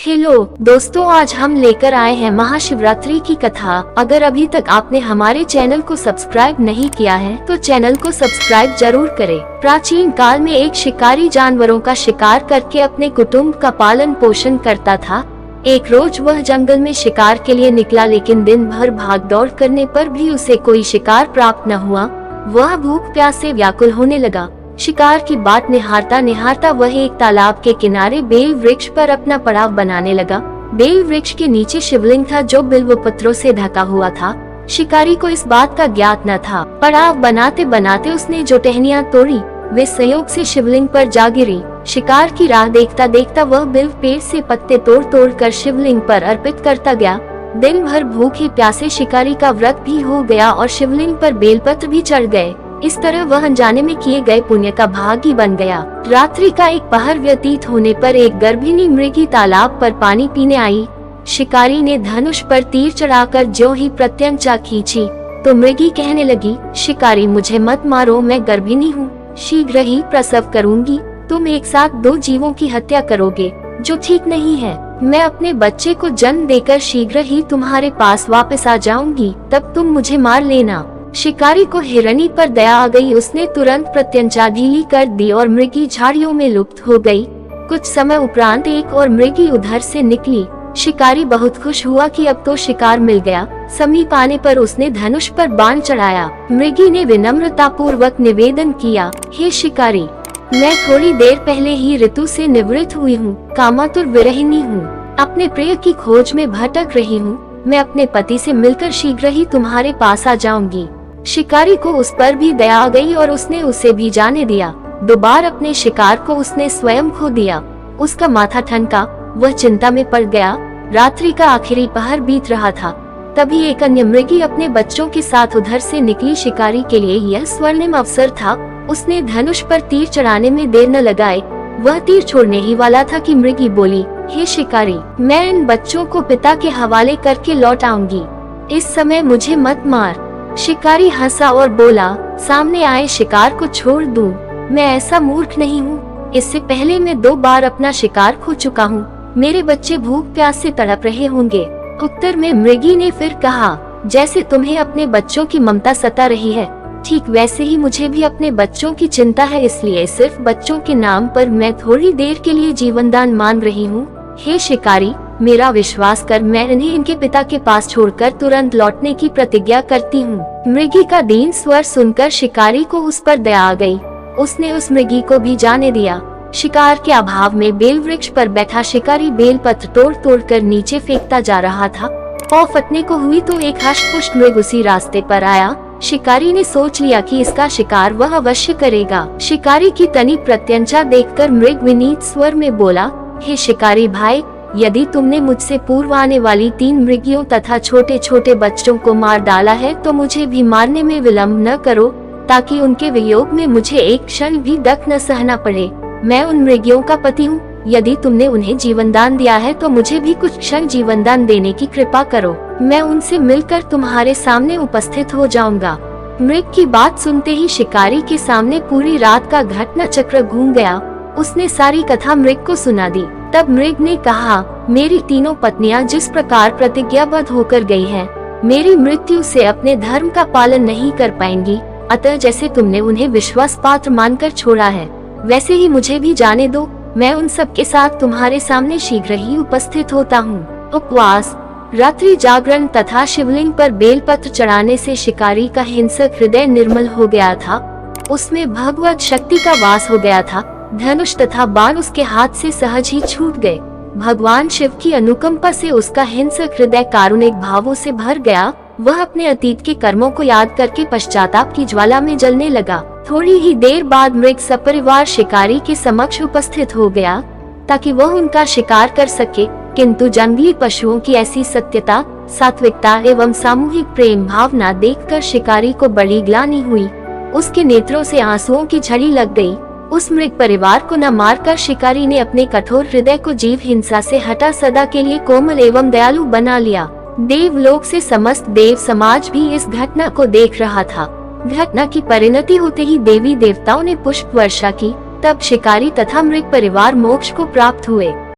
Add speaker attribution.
Speaker 1: Hello दोस्तों, आज हम लेकर आए हैं महाशिवरात्रि की कथा। अगर अभी तक आपने हमारे चैनल को सब्सक्राइब नहीं किया है तो चैनल को सब्सक्राइब जरूर करें। प्राचीन काल में एक शिकारी जानवरों का शिकार करके अपने कुटुंब का पालन पोषण करता था। एक रोज वह जंगल में शिकार के लिए निकला, लेकिन दिन भर भाग दौड़ करने पर भी उसे कोई शिकार प्राप्त न हुआ। वह भूख प्यास से व्याकुल होने लगा। शिकार की बाट निहारता निहारता वह एक तालाब के किनारे बेल वृक्ष पर अपना पड़ाव बनाने लगा। बेल वृक्ष के नीचे शिवलिंग था जो बिल्व पत्रों से ढका हुआ था। शिकारी को इस बात का ज्ञात न था। पड़ाव बनाते बनाते उसने जो टहनियां तोड़ी वे संयोग से शिवलिंग पर जा गिरी। शिकार की राह देखता देखता वह बिल्व पेड़ से पत्ते तोड़ तोड़ कर शिवलिंग पर अर्पित करता गया। दिन भर भूखे प्यासे शिकारी का व्रत भी हो गया और शिवलिंग पर बेलपत्र भी चढ़ गए। इस तरह वह अनजाने में किए गए पुण्य का भागी बन गया। रात्रि का एक पहर व्यतीत होने पर एक गर्भिणी मृगी तालाब पर पानी पीने आई। शिकारी ने धनुष पर तीर चढ़ाकर ज्यों ही प्रत्यंचा खींची तो मृगी कहने लगी, शिकारी मुझे मत मारो, मैं गर्भिणी हूँ, शीघ्र ही प्रसव करूँगी। तुम एक साथ दो जीवों की हत्या करोगे जो ठीक नहीं है। मैं अपने बच्चे को जन्म देकर शीघ्र ही तुम्हारे पास वापस आ जाऊंगी, तब तुम मुझे मार लेना। शिकारी को हिरणी पर दया आ गई। उसने तुरंत प्रत्यंचा ढीली कर दी और मृगी झाड़ियों में लुप्त हो गई। कुछ समय उपरांत एक और मृगी उधर से निकली। शिकारी बहुत खुश हुआ कि अब तो शिकार मिल गया। समीप आने पर उसने धनुष पर बाण चढ़ाया। मृगी ने विनम्रता पूर्वक निवेदन किया, हे शिकारी, मैं थोड़ी देर पहले ही ऋतु से निवृत्त हुई हूँ, कामातुर विरहिणी हूँ, अपने प्रिय की खोज में भटक रही हूँ। मैं अपने पति से मिलकर शीघ्र ही तुम्हारे पास आ जाऊंगी। शिकारी को उस पर भी दया आ गई और उसने उसे भी जाने दिया। दोबारा अपने शिकार को उसने स्वयं खो दिया। उसका माथा ठनका, वह चिंता में पड़ गया। रात्रि का आखिरी पहर बीत रहा था। तभी एक अन्य मृगी अपने बच्चों के साथ उधर से निकली। शिकारी के लिए यह स्वर्णिम अवसर था। उसने धनुष पर तीर चढ़ाने में देर न लगाए। वह तीर छोड़ने ही वाला था कि मृगी बोली, हे शिकारी, मैं इन बच्चों को पिता के हवाले करके लौट आऊंगी, इस समय मुझे मत मार। शिकारी हंसा और बोला, सामने आए शिकार को छोड़ दूं? मैं ऐसा मूर्ख नहीं हूँ। इससे पहले मैं 2 बार अपना शिकार खो चुका हूँ। मेरे बच्चे भूख प्यास से तड़प रहे होंगे। उत्तर में मृगी ने फिर कहा, जैसे तुम्हें अपने बच्चों की ममता सता रही है, ठीक वैसे ही मुझे भी अपने बच्चों की चिंता है। इसलिए सिर्फ बच्चों के नाम पर मैं थोड़ी देर के लिए जीवनदान मान रही हूँ। हे शिकारी, मेरा विश्वास कर, मैं इन्हें इनके पिता के पास छोड़कर तुरंत लौटने की प्रतिज्ञा करती हूँ। मृगी का दीन स्वर सुनकर शिकारी को उस पर दया आ गई। उसने उस मृगी को भी जाने दिया। शिकार के अभाव में बेल वृक्ष पर बैठा शिकारी बेल पत्र तोड़ तोड़ कर नीचे फेंकता जा रहा था। पौ फटने को हुई तो एक हष्टपुष्ट मृग उसी रास्ते पर आया। शिकारी ने सोच लिया कि इसका शिकार वह अवश्य करेगा। शिकारी की तनी प्रत्यंचा देखकर मृग विनीत स्वर में बोला, हे शिकारी भाई, यदि तुमने मुझसे पूर्व आने वाली 3 मृगियों तथा छोटे छोटे बच्चों को मार डाला है तो मुझे भी मारने में विलम्ब न करो, ताकि उनके वियोग में मुझे एक क्षण भी दुख न सहना पड़े। मैं उन मृगियों का पति हूँ। यदि तुमने उन्हें जीवनदान दिया है तो मुझे भी कुछ क्षण जीवनदान देने की कृपा करो। मैं उनसे मिलकर तुम्हारे सामने उपस्थित हो जाऊंगा। मृग की बात सुनते ही शिकारी के सामने पूरी रात का घटना चक्र घूम गया। उसने सारी कथा मृग को सुना दी। तब मृग ने कहा, मेरी तीनों पत्नियां जिस प्रकार प्रतिज्ञाबद्ध होकर गई हैं, मेरी मृत्यु से अपने धर्म का पालन नहीं कर पाएंगी। अतः जैसे तुमने उन्हें विश्वास पात्र मानकर छोड़ा है, वैसे ही मुझे भी जाने दो। मैं उन सब के साथ तुम्हारे सामने शीघ्र ही उपस्थित होता हूँ। उपवास, रात्रि जागरण तथा शिवलिंग पर बेलपत्र चढ़ाने से शिकारी का हिंसक हृदय निर्मल हो गया था। उसमें भगवत शक्ति का वास हो गया था। धनुष तथा बाण उसके हाथ से सहज ही छूट गए। भगवान शिव की अनुकंपा से उसका हिंसक हृदय कारुणिक भावों से भर गया। वह अपने अतीत के कर्मों को याद करके पश्चाताप की ज्वाला में जलने लगा। थोड़ी ही देर बाद मृग सपरिवार शिकारी के समक्ष उपस्थित हो गया ताकि वह उनका शिकार कर सके। किंतु जंगली पशुओं की ऐसी सत्यता, सात्विकता एवं सामूहिक प्रेम भावना देखकर शिकारी को बड़ी ग्लानि हुई। उसके नेत्रों से आंसुओं की झड़ी लग गई। उस मृग परिवार को न मारकर शिकारी ने अपने कठोर हृदय को जीव हिंसा से हटा सदा के लिए कोमल एवं दयालु बना लिया। देवलोक से समस्त देव समाज भी इस घटना को देख रहा था। घटना की परिणति होते ही देवी देवताओं ने पुष्प वर्षा की। तब शिकारी तथा मृग परिवार मोक्ष को प्राप्त हुए।